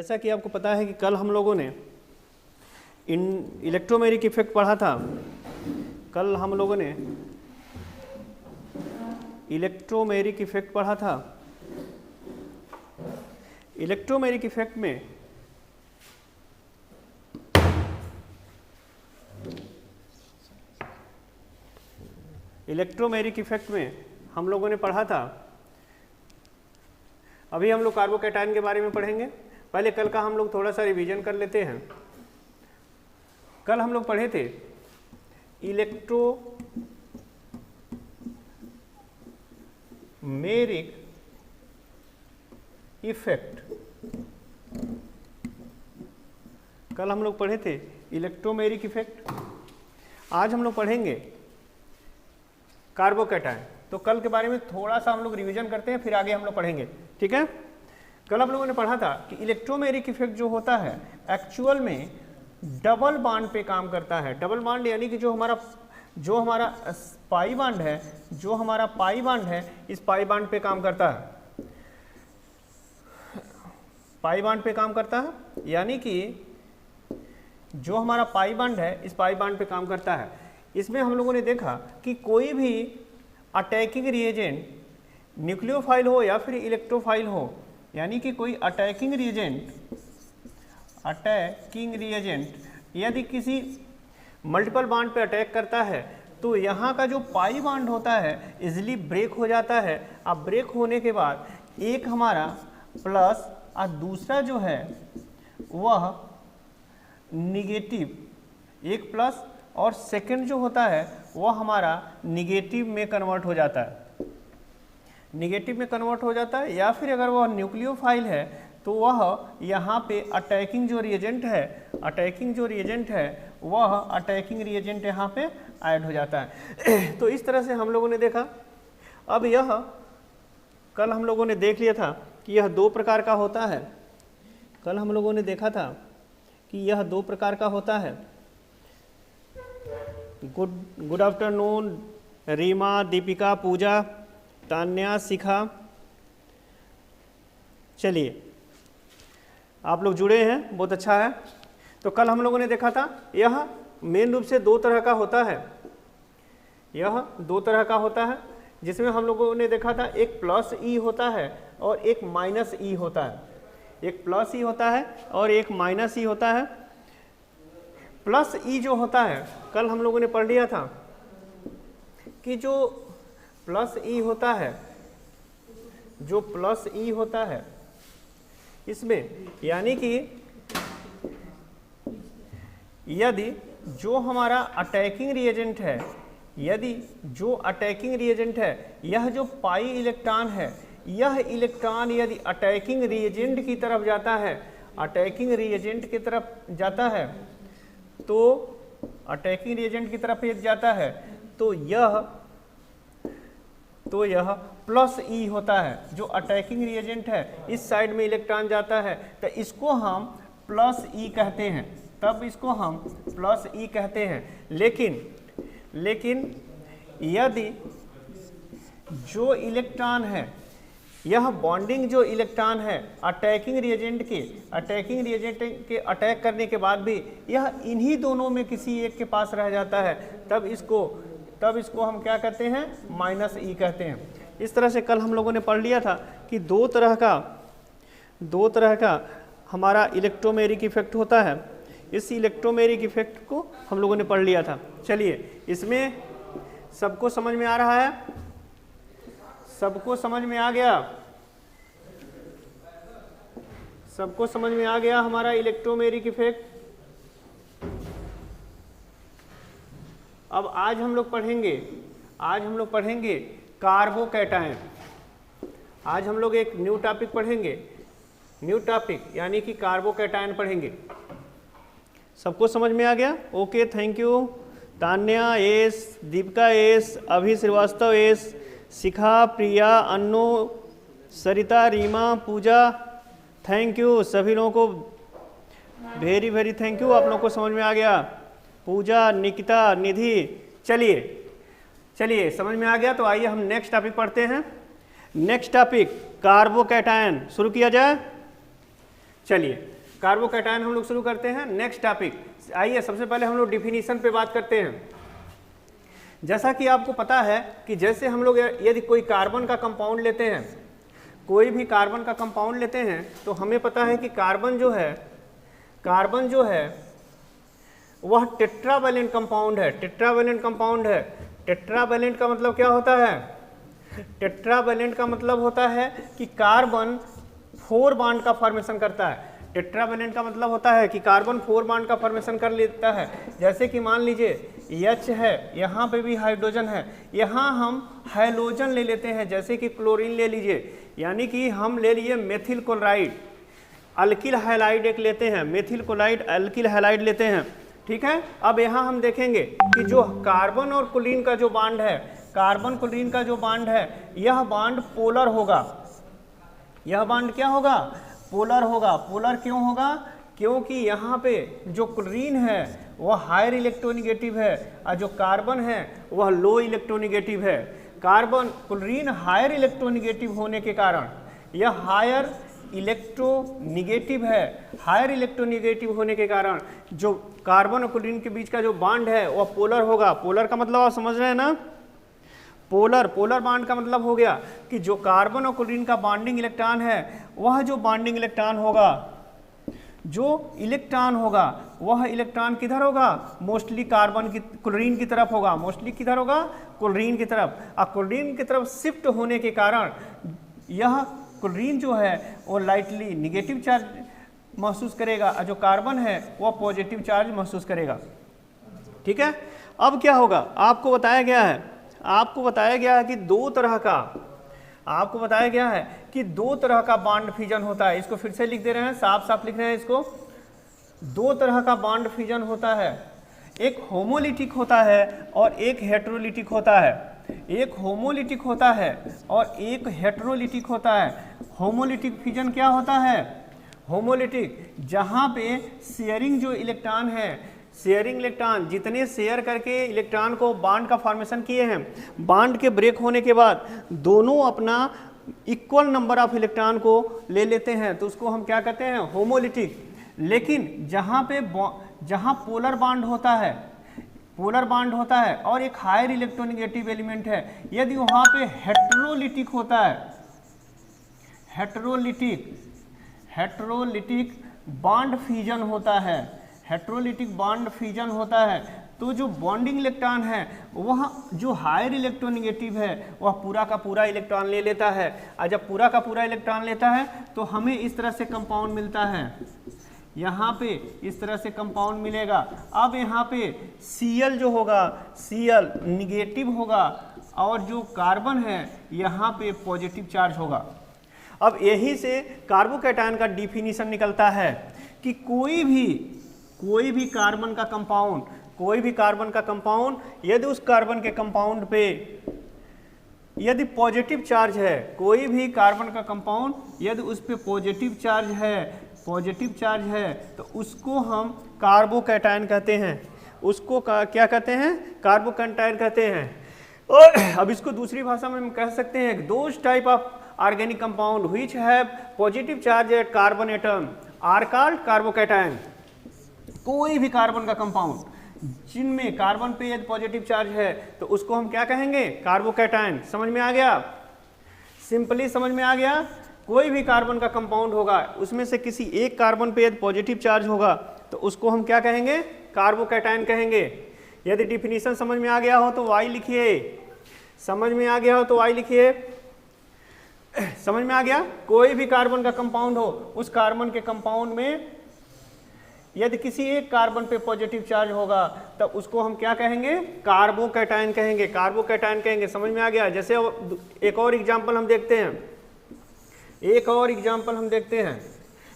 जैसा कि आपको पता है कि कल हम लोगों ने इलेक्ट्रोमेरिक इफेक्ट पढ़ा था। कल हम लोगों ने इलेक्ट्रोमेरिक इफेक्ट पढ़ा था। इलेक्ट्रोमेरिक इफेक्ट में हम लोगों ने पढ़ा था। अभी हम लोग कार्बोकैटायन के बारे में पढ़ेंगे। पहले कल का हम लोग थोड़ा सा रिवीजन कर लेते हैं। कल हम लोग पढ़े थे इलेक्ट्रोमेरिक इफेक्ट। कल हम लोग पढ़े थे इलेक्ट्रोमेरिक इफेक्ट। आज हम लोग पढ़ेंगे कार्बोकैटायन। तो कल के बारे में थोड़ा सा हम लोग रिवीजन करते हैं, फिर आगे हम लोग पढ़ेंगे। ठीक है। कल आप लोगों ने पढ़ा था कि इलेक्ट्रोमेरिक इफेक्ट जो होता है एक्चुअल में डबल बॉन्ड पे काम करता है। डबल बॉन्ड यानी कि जो हमारा पाई बॉन्ड है, इस पाई बॉन्ड पे काम करता है। पाई बॉन्ड पे काम करता है यानी कि जो हमारा पाई बॉन्ड है इस पाई बॉन्ड पे काम करता है। इसमें हम लोगों ने देखा कि कोई भी अटैकिंग रिएजेंट न्यूक्लियोफाइल हो या फिर इलेक्ट्रोफाइल हो, यानी कि कोई अटैकिंग रिएजेंट यदि किसी मल्टीपल बॉन्ड पे अटैक करता है तो यहाँ का जो पाई बॉन्ड होता है इजीली ब्रेक हो जाता है। अब ब्रेक होने के बाद एक हमारा प्लस और दूसरा जो है वह निगेटिव, एक प्लस और सेकंड जो होता है वह हमारा निगेटिव में कन्वर्ट हो जाता है। निगेटिव में कन्वर्ट हो जाता है या फिर अगर वह न्यूक्लियोफाइल है तो वह यहाँ पे अटैकिंग जो रिएजेंट है वह अटैकिंग रिएजेंट यहाँ पे ऐड हो जाता है। तो इस तरह से हम लोगों ने देखा। अब यह कल हम लोगों ने देख लिया था कि यह दो प्रकार का होता है। कल हम लोगों ने देखा था कि यह दो प्रकार का होता है। गुड आफ्टरनून रीमा, दीपिका, पूजा, तान्या, शिखा। चलिए आप लोग जुड़े हैं, बहुत अच्छा है। तो कल हम लोगों ने देखा था यह मेन रूप से दो तरह का होता है। यह दो तरह का होता है जिसमें हम लोगों ने देखा था एक प्लस ई होता है और एक माइनस ई होता है। एक प्लस ई होता है और एक माइनस ई होता है। प्लस ई जो होता है कल हम लोगों ने पढ़ लिया था कि जो प्लस ई होता है, इसमें यानी कि यदि जो हमारा अटैकिंग रिएजेंट है, यह जो पाई इलेक्ट्रॉन है, यह इलेक्ट्रॉन यदि अटैकिंग रिएजेंट की तरफ जाता है, तो यह प्लस ई होता है। जो अटैकिंग रिएजेंट है इस साइड में इलेक्ट्रॉन जाता है तो इसको हम प्लस ई कहते हैं। लेकिन यदि जो इलेक्ट्रॉन है, यह बॉन्डिंग जो इलेक्ट्रॉन है अटैकिंग रिएजेंट के अटैक करने के बाद भी यह इन्हीं दोनों में किसी एक के पास रह जाता है, तब इसको हम क्या कहते हैं, माइनस ई कहते हैं। इस तरह से कल हम लोगों ने पढ़ लिया था कि दो तरह का हमारा इलेक्ट्रोमेरिक इफेक्ट होता है। इस इलेक्ट्रोमेरिक इफेक्ट को हम लोगों ने पढ़ लिया था। चलिए इसमें सबको समझ में आ रहा है? सबको समझ में आ गया हमारा इलेक्ट्रोमेरिक इफेक्ट। अब आज हम लोग पढ़ेंगे कार्बोकैटायन। आज हम लोग एक न्यू टॉपिक पढ़ेंगे, यानी कि कार्बोकैटायन पढ़ेंगे। सबको समझ में आ गया? Okay, thank you. Tanya S, Deepika S, Abhi Shrivastava S, Shikha, Priya, Annu, Sarita, Reema, Pooja, thank you. सभी लोगों को वेरी वेरी थैंक यू। आप लोगों को समझ में आ गया? पूजा, निकिता, निधि। चलिए समझ में आ गया। तो आइए हम नेक्स्ट टॉपिक पढ़ते हैं। Next topic carbocation. शुरू किया जाए? चलिए कार्बोकैटायन हम लोग शुरू करते हैं। नेक्स्ट टॉपिक, आइए सबसे पहले हम लोग डिफिनीशन पे बात करते हैं। जैसा कि आपको पता है कि जैसे हम लोग यदि कोई कार्बन का कंपाउंड लेते हैं, कोई भी कार्बन का कंपाउंड लेते हैं, तो हमें पता है कि कार्बन जो है वह टेट्रावैलेंट कंपाउंड है। टेट्रावैलेंट कंपाउंड है। टेट्रावैलेंट का मतलब क्या होता है? टेट्रावैलेंट का मतलब होता है कि कार्बन 4 बॉन्ड का फॉर्मेशन करता है। टेट्रावैलेंट का मतलब होता है कि कार्बन 4 बॉन्ड का फॉर्मेशन कर लेता है। जैसे कि मान लीजिए H है, यहाँ पे भी हाइड्रोजन है, यहाँ हम हैलोजन ले लेते हैं, जैसे कि क्लोरीन ले लीजिए, यानी कि हम ले लिए मेथिल क्लोराइड, अल्किल हैलाइड एक लेते हैं, मेथिल क्लोराइड अल्किल हैलाइड लेते हैं, ठीक है। अब यहाँ हम देखेंगे कि जो कार्बन और क्लोरीन का जो बॉन्ड है, कार्बन क्लोरीन का जो बॉन्ड है, यह बॉन्ड पोलर होगा। यह बॉन्ड क्या होगा? पोलर होगा। पोलर क्यों होगा? क्योंकि यहाँ पे जो क्लोरीन है वह हायर इलेक्ट्रोनेगेटिव है और जो कार्बन है वह लो इलेक्ट्रोनेगेटिव है। कार्बन क्लोरीन हायर इलेक्ट्रोनेगेटिव होने के कारण यह हायर इलेक्ट्रोनेगेटिव है। हायर इलेक्ट्रोनेगेटिव होने के कारण जो कार्बन और क्लोरीन के बीच का जो बॉन्ड है वह पोलर होगा। पोलर का मतलब आप समझ रहे हैं ना? पोलर बॉन्ड का मतलब हो गया कि जो कार्बन और क्लोरीन का बॉन्डिंग इलेक्ट्रॉन है, वह जो बॉन्डिंग इलेक्ट्रॉन होगा, जो इलेक्ट्रॉन होगा, वह इलेक्ट्रॉन किधर होगा? मोस्टली कार्बन की क्लोरीन की तरफ होगा। मोस्टली किधर होगा? क्लोरीन की तरफ। और क्लोरीन की तरफ शिफ्ट होने के कारण यह क्लोरीन जो है वो लाइटली निगेटिव चार्ज महसूस करेगा और जो कार्बन है वह पॉजिटिव चार्ज महसूस करेगा, ठीक है। अब क्या होगा? आपको बताया गया है कि दो तरह का बॉन्ड फ्यूजन होता है। इसको फिर से लिख दे रहे हैं, साफ साफ लिख रहे हैं इसको। 2 तरह का बॉन्ड फ्यूजन होता है, एक होमोलिटिक होता है और एक हेटेरोलिटिक होता है। एक होमोलिटिक होता है और एक हेटेरोलिटिक होता है। होमोलिटिक फ्यूजन क्या होता है? होमोलिटिक जहाँ पे शेयरिंग जो इलेक्ट्रॉन है, शेयरिंग इलेक्ट्रॉन जितने शेयर करके इलेक्ट्रॉन को बॉन्ड का फॉर्मेशन किए हैं, बॉन्ड के ब्रेक होने के बाद दोनों अपना इक्वल नंबर ऑफ इलेक्ट्रॉन को ले लेते हैं, तो उसको हम क्या कहते हैं? होमोलिटिक। लेकिन जहाँ पोलर बॉन्ड होता है और एक हायर इलेक्ट्रोनेगेटिव एलिमेंट है, यदि वहाँ पे हेटेरोलिटिक होता है, हेटेरोलिटिक बॉन्ड फ्यूजन होता है, हेटेरोलिटिक बॉन्ड फ्यूजन होता है, तो जो बॉन्डिंग इलेक्ट्रॉन है वह जो हायर इलेक्ट्रोनेगेटिव है वह पूरा का पूरा इलेक्ट्रॉन ले लेता है। और जब पूरा का पूरा इलेक्ट्रॉन लेता है तो हमें इस तरह से कंपाउंड मिलता है। यहाँ पे इस तरह से कंपाउंड मिलेगा। अब यहाँ पे Cl जो होगा, Cl निगेटिव होगा और जो कार्बन है यहाँ पे पॉजिटिव चार्ज होगा। अब यही से कार्बोकैटायन का डिफिनीशन निकलता है कि कोई भी कार्बन का कंपाउंड यदि उस कार्बन के कंपाउंड पे यदि पॉजिटिव चार्ज है, कोई भी कार्बन का कंपाउंड यदि उस पे पॉजिटिव चार्ज है तो उसको हम कार्बोकैटायन कहते हैं। उसको क्या कहते हैं? कार्बोकैटायन कहते हैं। और अब इसको दूसरी भाषा में हम कह सकते हैं, those type of organic compound which have positive charge at carbon atom are called carbocation. कोई भी कार्बन का कंपाउंड जिनमें कार्बन पे यदि पॉजिटिव चार्ज है तो उसको हम क्या कहेंगे? कार्बोकैटायन। समझ में आ गया? सिंपली समझ में आ गया? कोई भी कार्बन का कंपाउंड होगा, उसमें से किसी एक कार्बन पे यदि पॉजिटिव चार्ज होगा तो उसको हम क्या कहेंगे? कार्बोकैटायन कहेंगे। यदि डिफिनीशन समझ में आ गया हो तो Y लिखिए, समझ में आ गया हो तो Y लिखिए। समझ में आ गया? कोई भी कार्बन का कंपाउंड हो, उस कार्बन के कंपाउंड में यदि किसी एक कार्बन पे पॉजिटिव चार्ज होगा तब उसको हम क्या कहेंगे? कार्बोकैटायन कहेंगे, कार्बोकैटायन कहेंगे। समझ में आ गया? जैसे एक और एग्जांपल हम देखते हैं,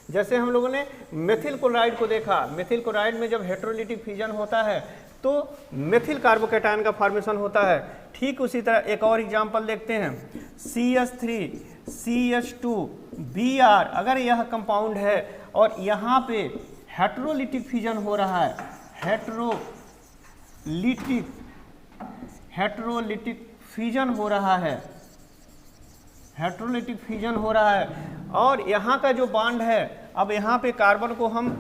जैसे हम लोगों ने मेथिल क्लोराइड को देखा। मेथिल क्लोराइड में जब हेटेरोलिटिक फ्यूजन होता है तो मेथिल कार्बोकैटायन का फॉर्मेशन होता है। ठीक उसी तरह एक और एग्जांपल देखते हैं, CH3 CH2 Br। अगर यह कंपाउंड है और यहाँ पे हेटेरोलिटिक फ्यूजन हो रहा है, हेटेरोलिटिक फ्यूजन हो रहा है और यहाँ का जो बॉन्ड है अब यहाँ पे कार्बन को हम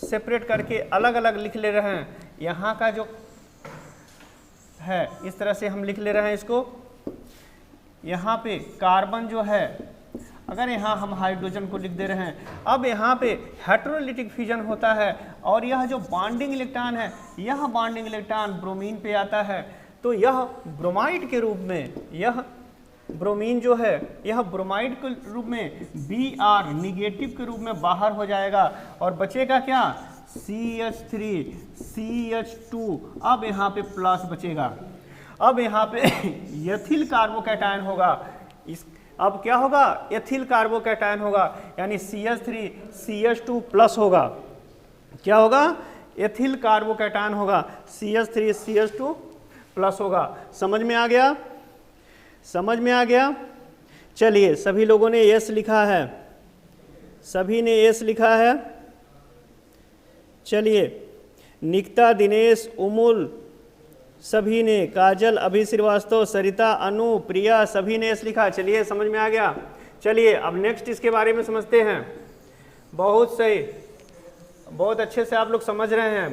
सेपरेट करके अलग अलग लिख ले रहे हैं। यहाँ का जो है इस तरह से हम लिख ले रहे हैं इसको। यहाँ पे कार्बन जो है, अगर यहाँ हम हाइड्रोजन को लिख दे रहे हैं, अब यहाँ पे हेटेरोलिटिक फ्यूजन होता है और यह जो बॉन्डिंग इलेक्ट्रॉन है, यह बॉन्डिंग इलेक्ट्रॉन ब्रोमीन पे आता है, तो यह ब्रोमाइड के रूप में, यह ब्रोमीन जो है यह ब्रोमाइड के रूप में Br निगेटिव के रूप में बाहर हो जाएगा और बचेगा क्या, CH3 CH2। अब यहाँ पे प्लस बचेगा। अब यहाँ पे एथिल कार्बोकैटायन होगा। इस अब क्या होगा, एथिल कार्बोकैटायन होगा, यानी CH3 CH2 प्लस होगा। क्या होगा, एथिल कार्बोकैटायन होगा, CH3 CH2 प्लस होगा। समझ में आ गया, समझ में आ गया। चलिए, सभी लोगों ने यस लिखा है, सभी ने यस लिखा है। चलिए, निकिता, दिनेश, उमुल, सभी ने, काजल, अभि श्रीवास्तव, सरिता, अनु, प्रिया, सभी ने यस लिखा। चलिए, समझ में आ गया। चलिए अब नेक्स्ट इसके बारे में समझते हैं। बहुत सही, बहुत अच्छे से आप लोग समझ रहे हैं।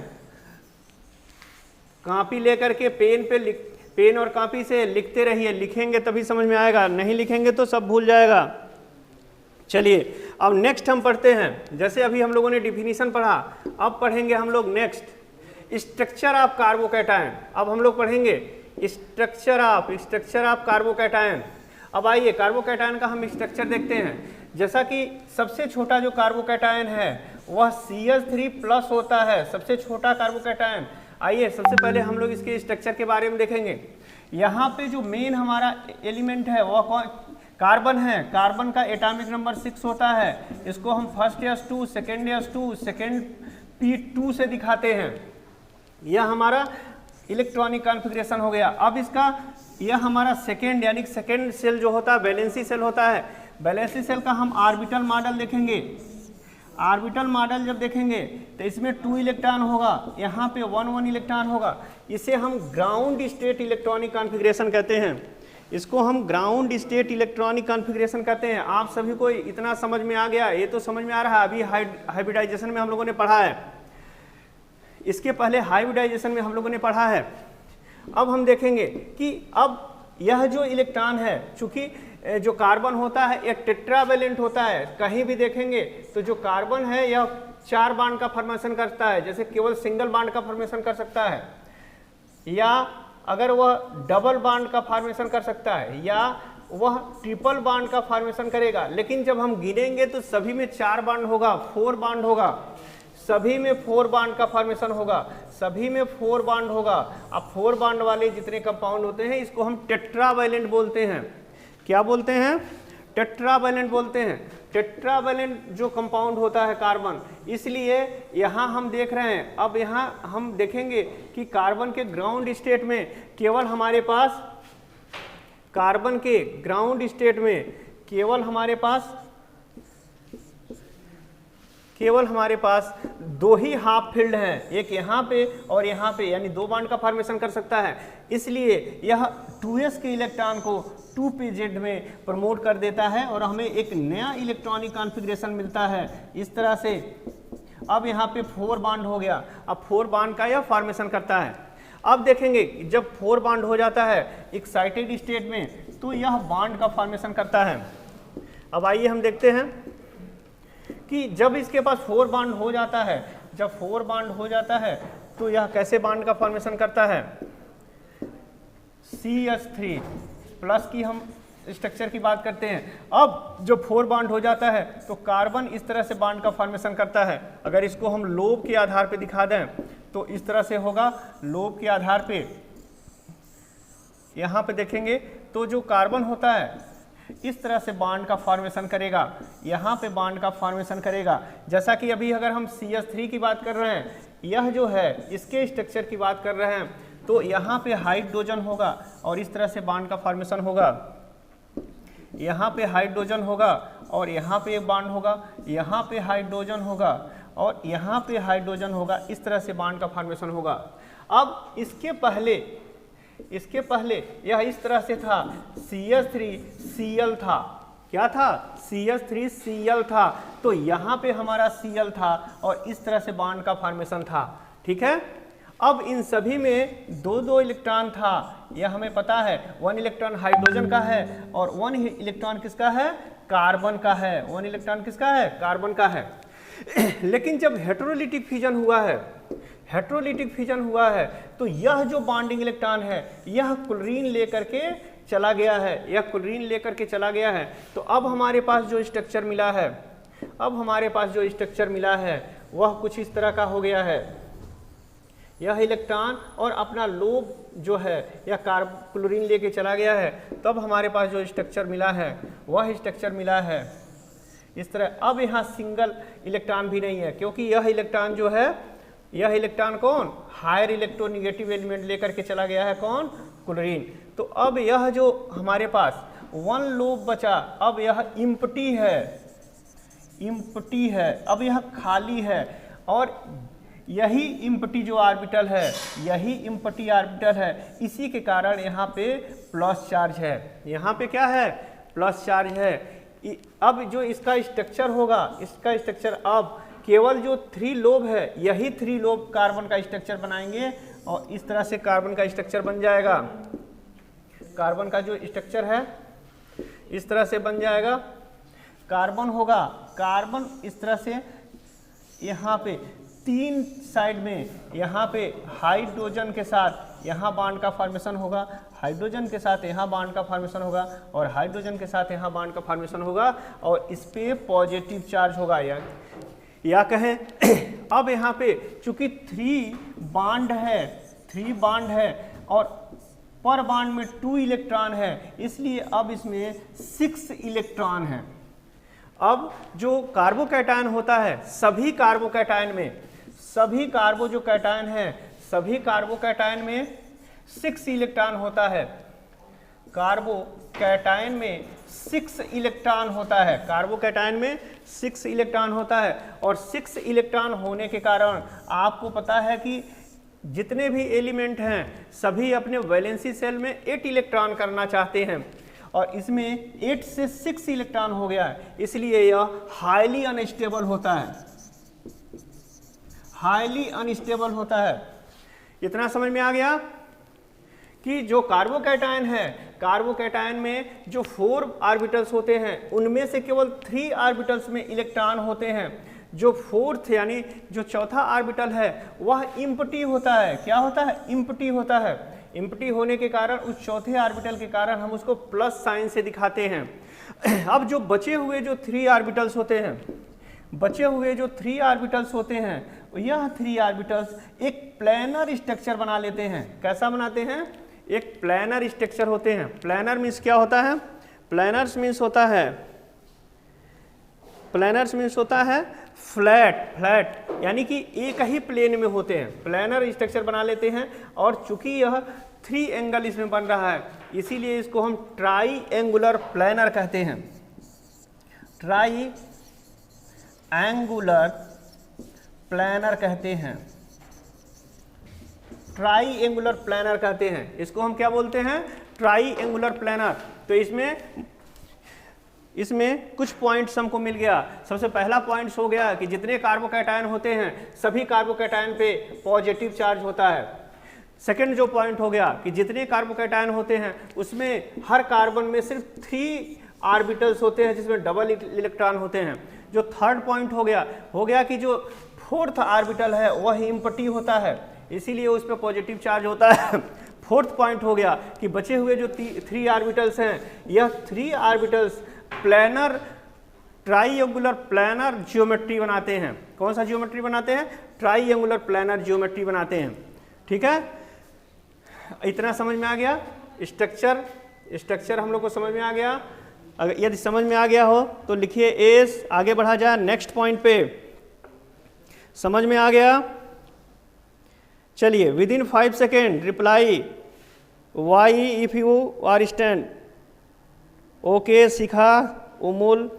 कॉपी लेकर के पेन और कॉपी से लिखते रहिए, लिखेंगे तभी समझ में आएगा, नहीं लिखेंगे तो सब भूल जाएगा। चलिए अब नेक्स्ट हम पढ़ते हैं। जैसे अभी हम लोगों ने डिफिनीशन पढ़ा, अब पढ़ेंगे हम लोग नेक्स्ट स्ट्रक्चर ऑफ कार्बोकैटायन। अब हम लोग पढ़ेंगे स्ट्रक्चर ऑफ कार्बोकैटायन। अब आइए कार्बोकैटायन का हम स्ट्रक्चर देखते हैं। जैसा कि सबसे छोटा जो कार्बोकैटायन है वह CH3 प्लस होता है, सबसे छोटा कार्बोकैटायन। आइए सबसे पहले हम लोग इसके स्ट्रक्चर के बारे में देखेंगे। यहाँ पे जो मेन हमारा एलिमेंट है वह कौन, कार्बन है। कार्बन का एटॉमिक नंबर 6 होता है। इसको हम first S2, second S2, second P2 से दिखाते हैं। यह हमारा इलेक्ट्रॉनिक कॉन्फ़िगरेशन हो गया। अब इसका यह हमारा सेकेंड यानी सेकेंड सेल जो होता है वैलेंसी सेल होता है। वैलेंसी सेल का हम ऑर्बिटल मॉडल देखेंगे। ऑर्बिटल मॉडल जब देखेंगे तो इसमें 2 इलेक्ट्रॉन होगा, यहाँ पे 1 इलेक्ट्रॉन होगा। इसे हम ग्राउंड स्टेट इलेक्ट्रॉनिक कॉन्फ़िगरेशन कहते हैं। इसको हम ग्राउंड स्टेट इलेक्ट्रॉनिक कॉन्फ़िगरेशन कहते हैं। आप सभी को इतना समझ में आ गया, ये तो समझ में आ रहा है। अभी हाइब्रिडाइजेशन में हम लोगों ने पढ़ा है, इसके पहले हाइब्रिडाइजेशन में हम लोगों ने पढ़ा है। अब हम देखेंगे कि अब यह जो इलेक्ट्रॉन है, चूंकि जो कार्बन होता है एक टेट्रावैलेंट होता है। कहीं भी देखेंगे तो जो कार्बन है यह 4 बॉन्ड का फॉर्मेशन करता है, जैसे केवल सिंगल बॉन्ड का फॉर्मेशन कर सकता है, या अगर वह डबल बॉन्ड का फॉर्मेशन कर सकता है, या वह ट्रिपल बॉन्ड का फॉर्मेशन करेगा। लेकिन जब हम गिनेंगे तो सभी में 4 बॉन्ड होगा, 4 बॉन्ड होगा, सभी में 4 बॉन्ड का फॉर्मेशन होगा, सभी में 4 बॉन्ड होगा। अब 4 बॉन्ड वाले जितने कंपाउंड होते हैं इसको हम टेट्रावैलेंट बोलते हैं। क्या बोलते हैं, टेट्रावैलेंट बोलते हैं। टेट्रावैलेंट जो कंपाउंड होता है कार्बन, इसलिए यहाँ हम देख रहे हैं। अब यहाँ हम देखेंगे कि कार्बन के ग्राउंड स्टेट में केवल हमारे पास, कार्बन के ग्राउंड स्टेट में केवल हमारे पास 2 ही हाफ फील्ड हैं, एक यहाँ पे और यहाँ पे, यानी 2 बॉन्ड का फॉर्मेशन कर सकता है। इसलिए यह 2s के इलेक्ट्रॉन को 2pz में प्रमोट कर देता है और हमें एक नया इलेक्ट्रॉनिक कॉन्फ़िगरेशन मिलता है इस तरह से। अब यहाँ पे 4 बॉन्ड हो गया। अब 4 बॉन्ड का यह फॉर्मेशन करता है। अब देखेंगे जब 4 बॉन्ड हो जाता है एक्साइटेड स्टेट में तो यह बॉन्ड का फॉर्मेशन करता है। अब आइए हम देखते हैं कि जब इसके पास 4 बॉन्ड हो जाता है, जब 4 बॉन्ड हो जाता है तो यह कैसे बॉन्ड का फॉर्मेशन करता है। CH3 प्लस की हम स्ट्रक्चर की बात करते हैं। अब जब 4 बॉन्ड हो जाता है तो कार्बन इस तरह से बॉन्ड का फॉर्मेशन करता है। अगर इसको हम लोब के आधार पे दिखा दें तो इस तरह से होगा। लोब के आधार पे यहाँ पे देखेंगे तो जो कार्बन होता है इस तरह से बॉन्ड का फॉर्मेशन करेगा, यहाँ पे बॉन्ड का फॉर्मेशन करेगा। जैसा कि अभी अगर हम CH3 की बात कर रहे हैं, यह जो है इसके स्ट्रक्चर की बात कर रहे हैं, तो यहाँ पे हाइड्रोजन होगा और इस तरह से बॉन्ड का फॉर्मेशन होगा। यहाँ पे हाइड्रोजन होगा और यहाँ पे एक बॉन्ड होगा, यहाँ पे हाइड्रोजन होगा और यहाँ पे हाइड्रोजन होगा। इस तरह से बॉन्ड का फॉर्मेशन होगा। अब इसके पहले यह इस तरह से था, CH3 Cl था। क्या था, CH3Cl था। तो यहाँ पे हमारा Cl था और इस तरह से बॉन्ड का फॉर्मेशन था। ठीक है, अब इन सभी में दो दो इलेक्ट्रॉन था, यह हमें पता है। 1 इलेक्ट्रॉन हाइड्रोजन का है और 1 इलेक्ट्रॉन किसका है, कार्बन का है। 1 इलेक्ट्रॉन किसका है, कार्बन का है। लेकिन जब हेटेरोलिटिक फ्यूजन हुआ है, हेटेरोलिटिक फ्यूजन हुआ है, तो यह जो बॉन्डिंग इलेक्ट्रॉन है यह क्लोरीन लेकर के चला गया है, यह क्लोरीन लेकर के चला गया है। तो अब हमारे पास जो स्ट्रक्चर मिला है, अब हमारे पास जो स्ट्रक्चर मिला है वह कुछ इस तरह का हो गया है। यह इलेक्ट्रॉन और अपना लोब जो है यह क्लोरीन लेके चला गया है, तब हमारे पास जो स्ट्रक्चर मिला है वह स्ट्रक्चर मिला है इस तरह। अब यहाँ सिंगल इलेक्ट्रॉन भी नहीं है, क्योंकि यह इलेक्ट्रॉन जो है, यह इलेक्ट्रॉन कौन, हायर इलेक्ट्रोनेगेटिव एलिमेंट लेकर के चला गया है, कौन, क्लोरीन। तो अब यह जो हमारे पास 1 लोब बचा, अब यह इम्प्टी है, इम्प्टी है, अब यह खाली है। और यही इम्प्टी जो ऑर्बिटल है, यही इम्प्टी ऑर्बिटल है, इसी के कारण यहाँ पे प्लस चार्ज है, यहाँ पे क्या है, प्लस चार्ज है। अब जो इसका स्ट्रक्चर होगा, इसका स्ट्रक्चर अब केवल जो 3 लोब है, यही 3 लोब कार्बन का स्ट्रक्चर बनाएंगे और इस तरह से कार्बन का स्ट्रक्चर बन जाएगा। कार्बन का जो स्ट्रक्चर है इस तरह से बन जाएगा। कार्बन होगा, कार्बन इस तरह से यहाँ पे 3 साइड में, यहाँ पे हाइड्रोजन के साथ यहाँ बॉन्ड का फॉर्मेशन होगा, हाइड्रोजन के साथ यहाँ बॉन्ड का फॉर्मेशन होगा और हाइड्रोजन के साथ यहाँ बॉन्ड का फॉर्मेशन होगा और इस पे पॉजिटिव चार्ज होगा। या कहें अब यहाँ पे चूंकि 3 बॉन्ड है, 3 बॉन्ड है और पर बॉन्ड में 2 इलेक्ट्रॉन है, इसलिए अब इसमें 6 इलेक्ट्रॉन है। अब जो कार्बोकैटायन होता है, सभी कार्बोकैटायन में, सभी कार्बो जो कैटायन है, सभी कार्बोकैटायन में 6 इलेक्ट्रॉन होता है। कार्बोकैटायन में 6 इलेक्ट्रॉन होता है, कार्बोकैटायन में 6 इलेक्ट्रॉन होता है। और 6 इलेक्ट्रॉन होने के कारण आपको पता है कि जितने भी एलिमेंट हैं सभी अपने वैलेंसी सेल में 8 इलेक्ट्रॉन करना चाहते हैं और इसमें 8 से 6 इलेक्ट्रॉन हो गया है, इसलिए यह हाईली अनस्टेबल होता है, हाईली अनस्टेबल होता है। इतना समझ में आ गया कि जो कार्बोकैटायन है, कार्बोकैटायन में जो 4 ऑर्बिटल्स होते हैं उनमें से केवल 3 ऑर्बिटल्स में इलेक्ट्रॉन होते हैं। जो 4th यानी जो चौथा ऑर्बिटल है वह इम्प्टी होता है। क्या होता है, इम्प्टी होता है। इम्प्टी होने के कारण उस चौथे ऑर्बिटल के कारण हम उसको प्लस साइन से दिखाते हैं। अब जो बचे हुए जो 3 ऑर्बिटल्स होते हैं, बचे हुए जो 3 ऑर्बिटल्स होते हैं, यह 3 ऑर्बिटल्स एक प्लैनर स्ट्रक्चर बना लेते हैं। कैसा बनाते हैं, एक प्लैनर स्ट्रक्चर होते हैं। प्लैनर मीन्स क्या होता है, प्लैनर्स मीन्स होता है, प्लैनर्स मीन्स होता है फ्लैट, फ्लैट यानी कि एक ही प्लेन में होते हैं। प्लैनर स्ट्रक्चर बना लेते हैं और चूंकि यह 3 एंगल इसमें बन रहा है, इसीलिए इसको हम ट्राई एंगुलर प्लैनर कहते हैं। ट्राई एंगुलर प्लैनर कहते हैं, ट्राई एंगुलर प्लैनर कहते हैं। इसको हम क्या बोलते हैं, ट्राई एंगुलर प्लैनर। तो इसमें कुछ पॉइंट्स हमको मिल गया। सबसे पहला पॉइंट्स हो गया कि जितने कार्बोकैटायन होते हैं सभी कार्बोकैटायन पे पॉजिटिव चार्ज होता है। सेकंड जो पॉइंट हो गया कि जितने कार्बोकैटायन होते हैं उसमें हर कार्बन में सिर्फ 3 ऑर्बिटल्स होते हैं जिसमें डबल इलेक्ट्रॉन होते हैं। जो थर्ड पॉइंट हो गया कि जो 4th ऑर्बिटल है वह इम्प्टी होता है, इसीलिए उस पर पॉजिटिव चार्ज होता है। 4th पॉइंट हो गया कि बचे हुए जो 3 ऑर्बिटल्स हैं, यह 3 orbitals planar, triangular planar geometry बनाते हैं। कौन सा ज्योमेट्री बनाते हैं, ट्राईएंगुलर प्लैनर ज्योमेट्री बनाते हैं। ठीक है, इतना समझ में आ गया। स्ट्रक्चर हम लोग को समझ में आ गया। अगर यदि समझ में आ गया हो तो लिखिए एस, आगे बढ़ा जाए नेक्स्ट पॉइंट पे। समझ में आ गया, चलिए within 5 second reply Y if you are stand. Okay, Shikha, Umul,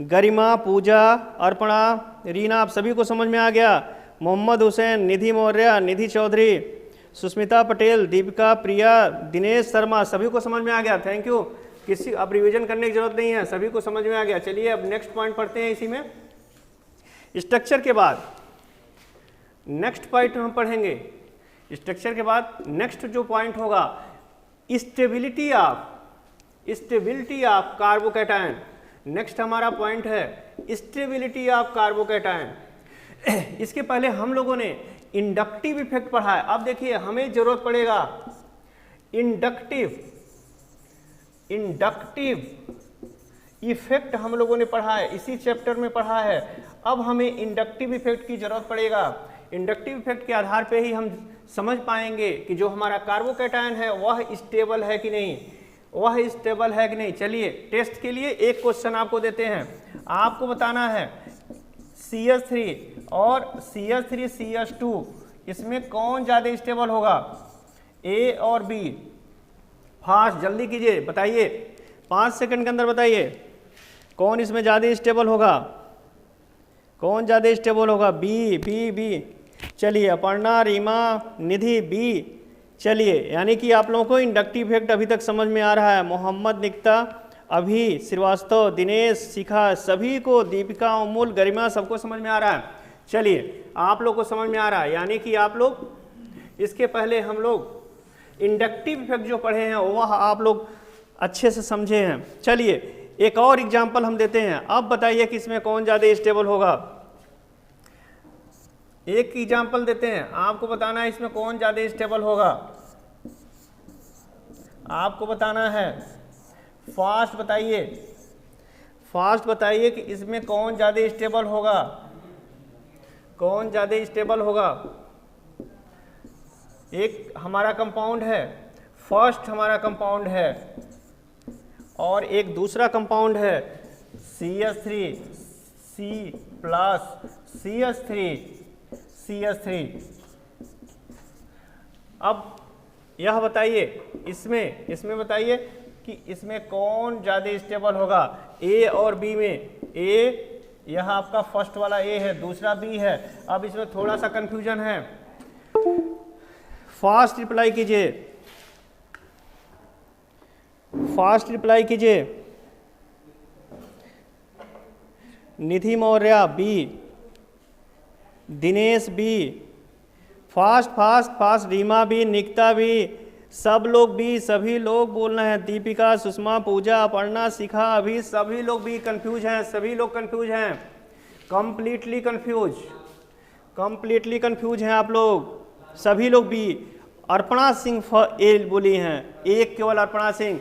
Garima, Pooja, Arpana, Reena, आप सभी को समझ में आ गया। मोहम्मद हुसैन, निधि मौर्य, निधि चौधरी, सुस्मिता पटेल, दीपिका, प्रिया, दिनेश शर्मा, सभी को समझ में आ गया। Thank you. किसी अब रिवीजन करने की जरूरत नहीं है, सभी को समझ में आ गया। चलिए अब नेक्स्ट पॉइंट पढ़ते हैं। इसी में स्ट्रक्चर के बाद नेक्स्ट पॉइंट हम पढ़ेंगे। स्ट्रक्चर के बाद नेक्स्ट जो पॉइंट होगा स्टेबिलिटी ऑफ कार्बोकैटायन। नेक्स्ट हमारा पॉइंट है स्टेबिलिटी ऑफ कार्बोकैटायन। इसके पहले हम लोगों ने इंडक्टिव इफेक्ट पढ़ा है। अब देखिए हमें जरूरत पड़ेगा इंडक्टिव इफेक्ट हम लोगों ने पढ़ा है, इसी चैप्टर में पढ़ा है। अब हमें इंडक्टिव इफेक्ट की जरूरत पड़ेगा। इंडक्टिव इफेक्ट के आधार पे ही हम समझ पाएंगे कि जो हमारा कार्बोकैटायन है वह स्टेबल है कि नहीं, चलिए टेस्ट के लिए एक क्वेश्चन आपको देते हैं। आपको बताना है CH3 और CH3CH2 इसमें कौन ज़्यादा स्टेबल होगा, A और B। फास्ट जल्दी कीजिए, बताइए 5 सेकंड के अंदर बताइए कौन इसमें ज़्यादा स्टेबल होगा, बी। चलिए अपर्णा, रीमा, निधि बी। चलिए यानी कि आप लोगों को इंडक्टिव इफेक्ट अभी तक समझ में आ रहा है। मोहम्मद, निकिता, अभी, श्रीवास्तव, दिनेश, शिखा, सभी को, दीपिका, अमूल, गरिमा, सबको समझ में आ रहा है। चलिए आप लोग को समझ में आ रहा है, यानी कि आप लोग इसके पहले हम लोग इंडक्टिव इफेक्ट जो पढ़े हैं वह आप लोग अच्छे से समझे हैं। चलिए एक और एग्जाम्पल हम देते हैं। अब बताइए कि इसमें कौन ज़्यादा स्टेबल होगा। एक एग्जाम्पल देते हैं, आपको बताना है इसमें कौन ज़्यादा स्टेबल होगा। आपको बताना है, फास्ट बताइए कि इसमें कौन ज़्यादा स्टेबल होगा। एक हमारा कंपाउंड है, फर्स्ट हमारा कंपाउंड है, और एक दूसरा कंपाउंड है CH3 CH3। अब यह बताइए इसमें बताइए कि इसमें कौन ज़्यादा स्टेबल होगा। A और B में A, यह आपका फर्स्ट वाला A है, दूसरा B है। अब इसमें थोड़ा सा कंफ्यूजन है, फास्ट रिप्लाई कीजिए। Nidhi Maurya B, Dinesh B, fast, Reema भी, निकिता भी, सब लोग भी, सभी लोग बोलना है। दीपिका, सुषमा, पूजा, अपर्णा, शिखा, अभी सभी लोग भी कंफ्यूज हैं, कंप्लीटली कंफ्यूज हैं आप लोग, सभी लोग भी। अर्पणा सिंह ए बोली हैं, एक केवल अर्पणा सिंह,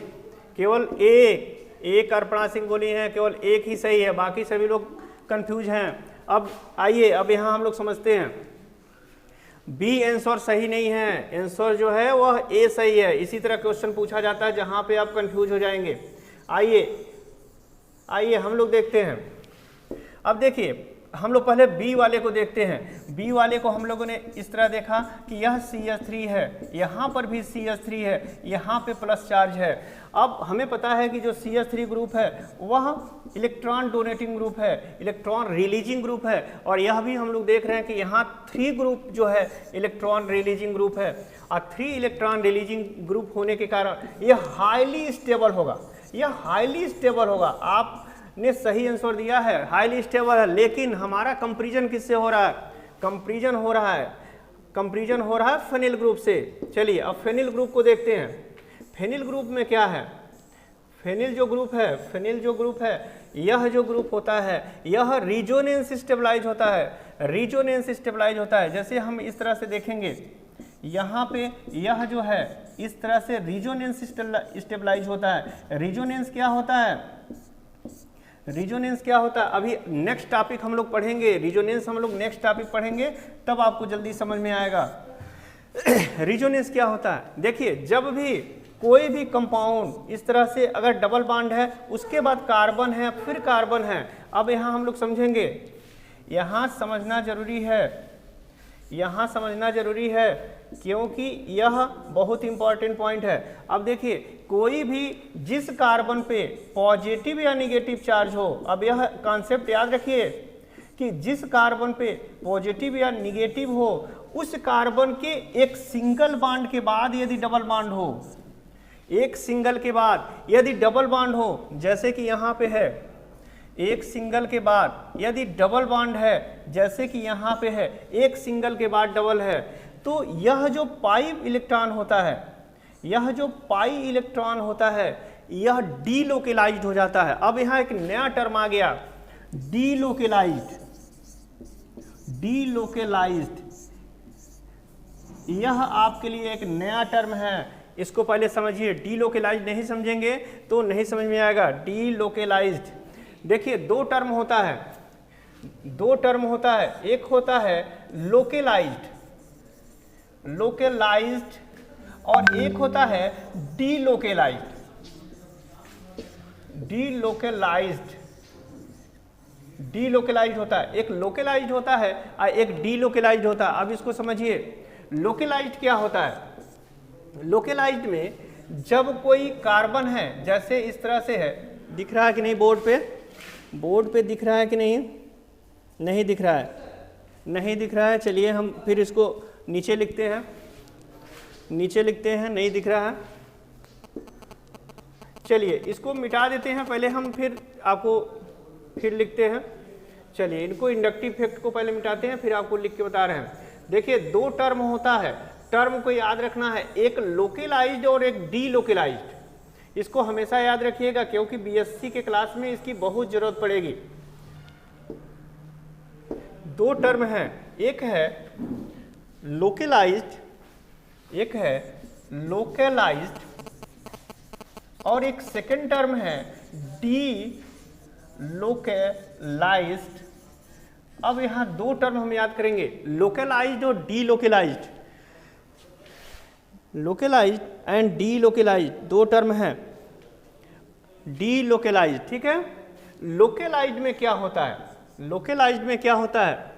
केवल एक अर्पणा सिंह बोली हैं, केवल एक ही सही है, बाकी सभी लोग कंफ्यूज हैं। अब आइए, अब यहाँ हम लोग समझते हैं। बी आंसर सही नहीं है, आंसर जो है वह ए सही है। इसी तरह क्वेश्चन पूछा जाता है जहाँ पे आप कंफ्यूज हो जाएंगे। आइए हम लोग देखते हैं। अब देखिए हम लोग पहले बी वाले को देखते हैं। बी वाले को हम लोगों ने इस तरह देखा कि यह CH3 है, यहाँ पर भी CH3 है, यहाँ पे प्लस चार्ज है। अब हमें पता है कि जो CH3 ग्रुप है वह इलेक्ट्रॉन डोनेटिंग ग्रुप है, इलेक्ट्रॉन रिलीजिंग ग्रुप है, और यह भी हम लोग देख रहे हैं कि यहाँ 3 ग्रुप जो है इलेक्ट्रॉन रिलीजिंग ग्रुप है, और 3 इलेक्ट्रॉन रिलीजिंग ग्रुप होने के कारण यह हाईली स्टेबल होगा। आपने सही आंसर दिया है, हाईली स्टेबल है। लेकिन हमारा कंपैरिजन किससे हो रहा है? कंपैरिजन हो रहा है फेनिल ग्रुप से। चलिए अब फेनिल ग्रुप को देखते हैं। फेनिल ग्रुप में क्या है? फेनिल जो ग्रुप है, यह जो ग्रुप होता है यह रिजोनेंस स्टेबलाइज होता है। जैसे हम इस तरह से देखेंगे, यहाँ पे यह जो है इस तरह से रिजोनेंस स्टेबलाइज होता है। रिजोनेंस क्या होता है? अभी नेक्स्ट टॉपिक हम लोग पढ़ेंगे, रिजोनेंस हम लोग नेक्स्ट टॉपिक पढ़ेंगे, तब आपको जल्दी समझ में आएगा रिजोनेंस क्या होता है। देखिए जब भी कोई भी कंपाउंड इस तरह से अगर डबल बॉन्ड है, उसके बाद कार्बन है, फिर कार्बन है। अब यहाँ हम लोग समझेंगे, यहाँ समझना जरूरी है क्योंकि यह बहुत इंपॉर्टेंट पॉइंट है। अब देखिए कोई भी जिस कार्बन पे पॉजिटिव या निगेटिव चार्ज हो, अब यह कॉन्सेप्ट याद रखिए कि जिस कार्बन पे पॉजिटिव या निगेटिव हो, उस कार्बन के एक सिंगल बॉन्ड के बाद यदि डबल बॉन्ड हो, एक सिंगल के बाद यदि डबल बॉन्ड हो, जैसे कि यहाँ पे है, एक सिंगल के बाद यदि डबल बॉन्ड है, जैसे कि यहाँ पे है, एक सिंगल के बाद डबल है, तो यह जो पाई इलेक्ट्रॉन होता है, यह जो पाई इलेक्ट्रॉन होता है, यह डीलोकेलाइज्ड हो जाता है। अब यहाँ एक नया टर्म आ गया, डीलोकेलाइज्ड। डीलोकेलाइज्ड यह आपके लिए एक नया टर्म है, इसको पहले समझिए। डीलोकेलाइज्ड नहीं समझेंगे तो नहीं समझ में आएगा। डीलोकेलाइज्ड, देखिए दो टर्म होता है, दो टर्म होता है, एक होता है लोकेलाइज्ड, लोकेलाइज्ड, और एक होता है डीलोकेलाइज्ड। डीलोकेलाइज्ड, डीलोकेलाइज्ड होता है, एक लोकेलाइज्ड होता है और एक डीलोकेलाइज्ड होता है। अब इसको समझिए, लोकेलाइज्ड क्या होता है? लोकेलाइज्ड में जब कोई कार्बन है, जैसे इस तरह से है, दिख रहा है कि नहीं बोर्ड पे? बोर्ड पे दिख रहा है कि नहीं? नहीं दिख रहा है, नहीं दिख रहा है। चलिए हम फिर इसको नीचे लिखते हैं, नीचे लिखते हैं, नहीं दिख रहा है। चलिए इसको मिटा देते हैं पहले हम, फिर आपको फिर लिखते हैं। चलिए इनको इंडक्टिव इफेक्ट को पहले मिटाते हैं, फिर आपको लिख के बता रहे हैं। देखिए दो टर्म होता है, टर्म को याद रखना है, एक लोकेलाइज्ड और एक डीलोकेलाइज्ड। इसको हमेशा याद रखिएगा क्योंकि बीएससी के क्लास में इसकी बहुत जरूरत पड़ेगी। दो टर्म है, एक है लोकेलाइज्ड, एक है लोकेलाइज्ड, और एक सेकेंड टर्म है डीलोकेलाइज्ड। अब यहां दो टर्म हम याद करेंगे, लोकेलाइज्ड और डीलोकेलाइज्ड। लोकेलाइज्ड एंड डीलोकेलाइज्ड दो टर्म हैं। डीलोकेलाइज्ड, ठीक है। लोकेलाइज्ड में क्या होता है? लोकेलाइज्ड में क्या होता है?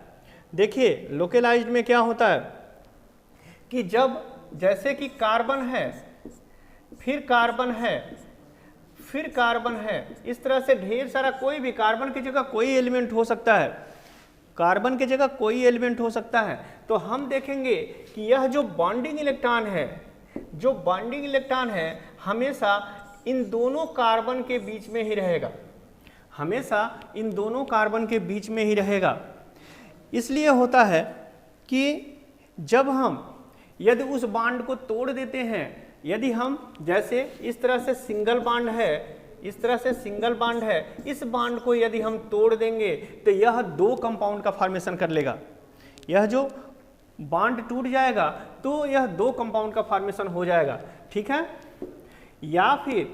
देखिए लोकेलाइज्ड में क्या होता है कि जब जैसे कि कार्बन है, फिर कार्बन है, फिर कार्बन है, इस तरह से ढेर सारा, कोई भी कार्बन की जगह कोई एलिमेंट हो सकता है, कार्बन की जगह कोई एलिमेंट हो सकता है। तो हम देखेंगे कि यह जो बॉन्डिंग इलेक्ट्रॉन है, जो बॉन्डिंग इलेक्ट्रॉन है, हमेशा इन दोनों कार्बन के बीच में ही रहेगा, हमेशा इन दोनों कार्बन के बीच में ही रहेगा। इसलिए होता है कि जब हम यदि उस बॉन्ड को तोड़ देते हैं, यदि हम जैसे इस तरह से सिंगल बॉन्ड है, इस तरह से सिंगल बॉन्ड है, इस बॉन्ड को यदि हम तोड़ देंगे तो यह दो कंपाउंड का फॉर्मेशन कर लेगा। यह जो बॉन्ड टूट जाएगा तो यह दो कंपाउंड का फॉर्मेशन हो जाएगा, ठीक है। या फिर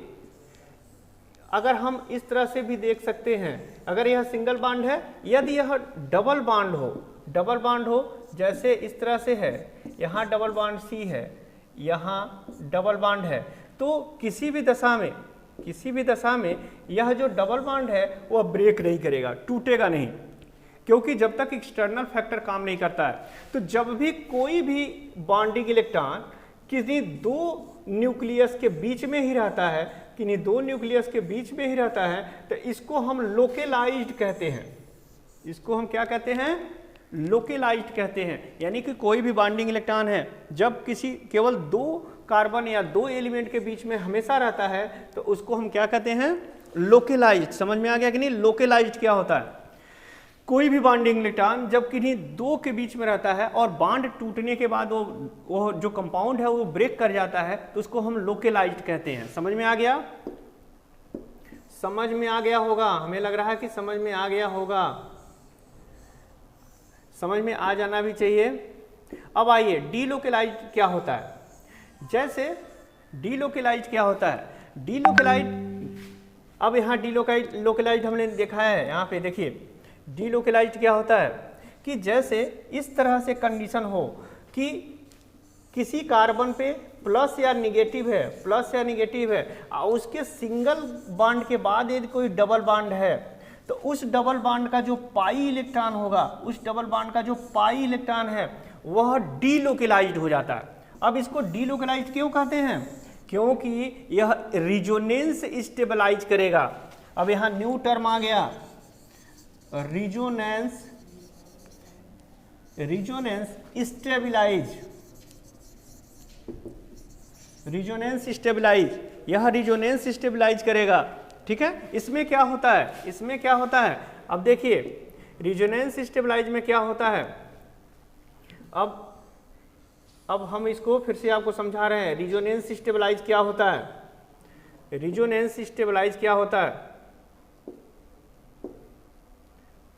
अगर हम इस तरह से भी देख सकते हैं, अगर यह सिंगल बॉन्ड है, यदि यह डबल बॉन्ड हो, डबल बॉन्ड हो, जैसे इस तरह से है, यहाँ डबल बॉन्ड सी है, यहाँ डबल बॉन्ड है, तो किसी भी दशा में, किसी भी दशा में यह जो डबल बॉन्ड है वह ब्रेक नहीं करेगा, टूटेगा नहीं, क्योंकि जब तक एक्सटर्नल फैक्टर काम नहीं करता है। तो जब भी कोई भी बॉन्डिंग इलेक्ट्रॉन किसी दो न्यूक्लियस के बीच में ही रहता है, किन्हीं दो न्यूक्लियस के बीच में ही रहता है, तो इसको हम लोकेलाइज्ड कहते हैं। इसको हम क्या कहते हैं? लोकेलाइज्ड कहते हैं। यानी कि कोई भी बॉन्डिंग इलेक्ट्रॉन है, जब किसी केवल दो कार्बन या दो एलिमेंट के बीच में हमेशा रहता है, तो उसको हम क्या कहते हैं? लोकेलाइज्ड। समझ में आ गया कि नहीं? लोकेलाइज्ड क्या होता है? कोई भी बॉन्डिंग इलेक्ट्रॉन जब किन्हीं दो के बीच में रहता है और बॉन्ड टूटने के बाद वो जो कंपाउंड है वो ब्रेक कर जाता है, तो उसको हम लोकेलाइज्ड कहते हैं। समझ में आ गया? समझ में आ गया होगा, हमें लग रहा है कि समझ में आ गया होगा, समझ में आ जाना भी चाहिए। अब आइए डीलोकेलाइज्ड क्या होता है। जैसे डीलोकेलाइज्ड क्या होता है? डीलोकेलाइज्ड, अब यहाँ डीलोकेलाइज्ड हमने देखा है, यहाँ पे देखिए डीलोकेलाइज्ड क्या होता है कि जैसे इस तरह से कंडीशन हो कि किसी कार्बन पे प्लस या निगेटिव है, प्लस या निगेटिव है, और उसके सिंगल बॉन्ड के बाद यदि कोई डबल बॉन्ड है, तो उस डबल बॉन्ड का जो पाई इलेक्ट्रॉन होगा, उस डबल बॉन्ड का जो पाई इलेक्ट्रॉन है वह डीलोकेलाइज्ड हो जाता है। अब इसको डीलोकेलाइज्ड क्यों कहते हैं? क्योंकि यह रिजोनेंस स्टेबलाइज करेगा। अब यहाँ न्यू टर्म आ गया, resonance, resonance stabilize, resonance stabilize. यह रिजोनेंस स्टेबलाइज करेगा। ठीक है, इसमें क्या होता है, इसमें क्या होता है, अब देखिए रिजोनेंस स्टेबलाइज में क्या होता है। अब हम इसको फिर से आपको समझा रहे हैं। रिजोनेंस स्टेबलाइज क्या होता है, रिजोनेंस स्टेबलाइज क्या होता है,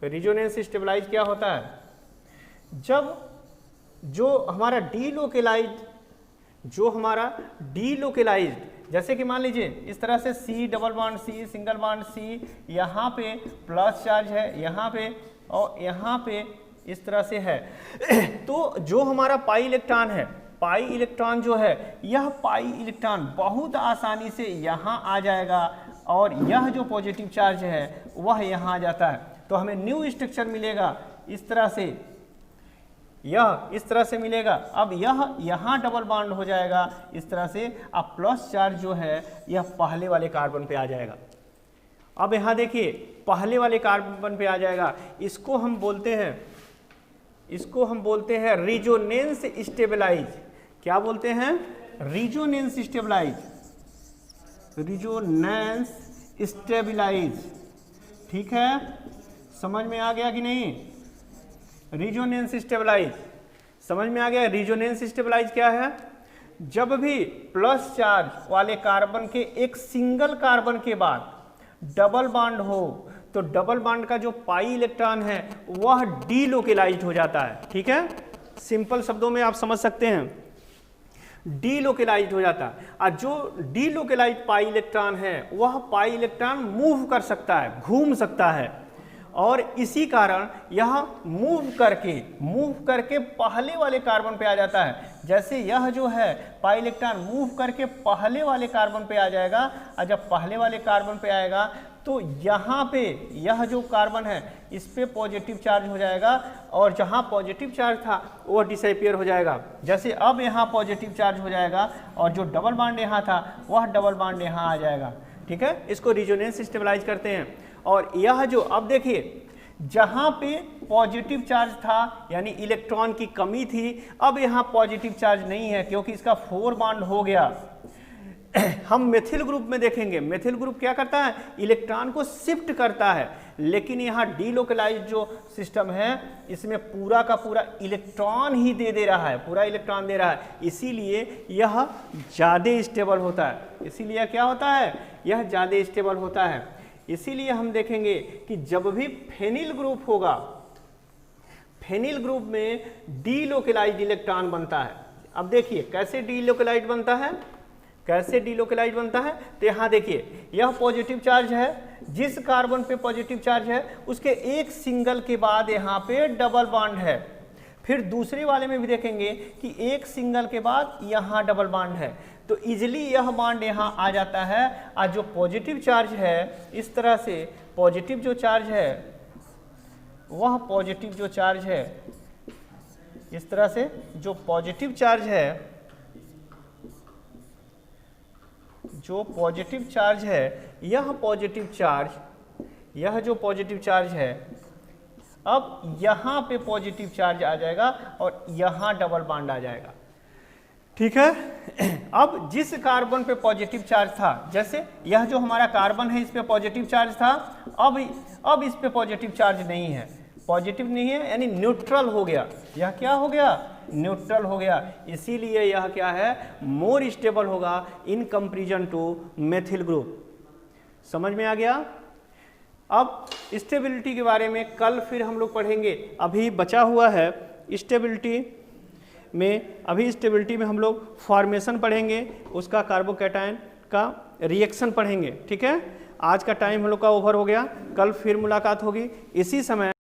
रिजोनेंस स्टेबलाइज क्या होता है, जब जो हमारा डीलोकेलाइज्ड, जैसे कि मान लीजिए इस तरह से C double bond C single bond C, यहाँ पे प्लस चार्ज है, यहाँ पे और यहाँ पे इस तरह से है तो जो हमारा पाई इलेक्ट्रॉन है, पाई इलेक्ट्रॉन जो है, यह पाई इलेक्ट्रॉन बहुत आसानी से यहाँ आ जाएगा और यह जो पॉजिटिव चार्ज है वह यहाँ आ जाता है। तो हमें न्यू स्ट्रक्चर मिलेगा इस तरह से, यह इस तरह से मिलेगा। अब यह यहाँ डबल बॉन्ड हो जाएगा इस तरह से। अब प्लस चार्ज जो है यह पहले वाले कार्बन पे आ जाएगा। अब यहाँ देखिए पहले वाले कार्बन पे आ जाएगा, इसको हम बोलते हैं रिजोनेंस स्टेबलाइज। क्या बोलते हैं, रिजोनेंस स्टेबलाइज, रिजोनेंस स्टेबलाइज। ठीक है, समझ में आ गया कि नहीं, रिजोनेंस स्टेबलाइज समझ में आ गया। रिजोनेंस स्टेबलाइज क्या है, जब भी प्लस चार्ज वाले कार्बन के एक सिंगल कार्बन के बाद डबल बॉन्ड हो तो डबल बॉन्ड का जो पाई इलेक्ट्रॉन है वह डीलोकेलाइज्ड हो जाता है। ठीक है, सिंपल शब्दों में आप समझ सकते हैं, डीलोकेलाइज्ड हो जाता है। और जो डीलोकेलाइज्ड पाई इलेक्ट्रॉन है वह पाई इलेक्ट्रॉन मूव कर सकता है, घूम सकता है, और इसी कारण यह मूव करके पहले वाले कार्बन पे आ जाता है। जैसे यह जो है पाई इलेक्ट्रॉन मूव करके पहले वाले कार्बन पे आ जाएगा, और जब पहले वाले कार्बन पे आएगा तो यहाँ पे यह जो कार्बन है इस पे पॉजिटिव चार्ज हो जाएगा, और जहाँ पॉजिटिव चार्ज था वो डिसअपीयर हो जाएगा। जैसे अब यहाँ पॉजिटिव चार्ज हो जाएगा और जो डबल बॉन्ड यहाँ था वह डबल बॉन्ड यहाँ आ जाएगा। ठीक है, इसको रिजोनेंस स्टेबलाइज करते हैं। और यह जो अब देखिए जहाँ पे पॉजिटिव चार्ज था यानी इलेक्ट्रॉन की कमी थी, अब यहाँ पॉजिटिव चार्ज नहीं है क्योंकि इसका 4 बॉन्ड हो गया। हम मेथिल ग्रुप में देखेंगे, मेथिल ग्रुप क्या करता है, इलेक्ट्रॉन को शिफ्ट करता है, लेकिन यहाँ डीलोकेलाइज्ड जो सिस्टम है इसमें पूरा का पूरा इलेक्ट्रॉन ही दे रहा है, पूरा इलेक्ट्रॉन दे रहा है, इसीलिए यह ज़्यादा स्टेबल होता है। इसीलिए क्या होता है, यह ज़्यादा स्टेबल होता है। इसीलिए हम देखेंगे कि जब भी फेनिल ग्रुप होगा, फेनिल ग्रुप में डीलोकेलाइज्ड इलेक्ट्रॉन बनता है। अब देखिए कैसे डीलोकेलाइज्ड बनता है, कैसे डीलोकेलाइज्ड बनता है, तो यहाँ देखिए यह पॉजिटिव चार्ज है, जिस कार्बन पे पॉजिटिव चार्ज है उसके एक सिंगल के बाद यहाँ पे डबल बॉन्ड है। फिर दूसरे वाले में भी देखेंगे कि एक सिंगल के बाद यहाँ डबल बॉन्ड है, तो इजिली यह बॉन्ड यहाँ आ जाता है। और जो पॉजिटिव चार्ज है इस तरह से, पॉजिटिव जो चार्ज है वह पॉजिटिव जो चार्ज है इस तरह से, जो पॉजिटिव चार्ज है, जो पॉजिटिव चार्ज है, यह पॉजिटिव चार्ज, यह जो पॉजिटिव चार्ज है, अब यहाँ पे पॉजिटिव चार्ज आ जाएगा और यहाँ डबल बॉन्ड आ जाएगा। ठीक है, अब जिस कार्बन पे पॉजिटिव चार्ज था, जैसे यह जो हमारा कार्बन है इस पे पॉजिटिव चार्ज था, अब इस पे पॉजिटिव चार्ज नहीं है, पॉजिटिव नहीं है यानी न्यूट्रल हो गया। यह क्या हो गया, न्यूट्रल हो गया। इसीलिए यह क्या है, मोर स्टेबल होगा in comparison to methyl group. समझ में आ गया। अब स्टेबिलिटी के बारे में कल फिर हम लोग पढ़ेंगे। अभी बचा हुआ है स्टेबिलिटी में, अभी स्टेबिलिटी में हम लोग फॉर्मेशन पढ़ेंगे, उसका कार्बोकैटायन का रिएक्शन पढ़ेंगे। ठीक है, आज का टाइम हम लोग का ओवर हो गया, कल फिर मुलाकात होगी इसी समय।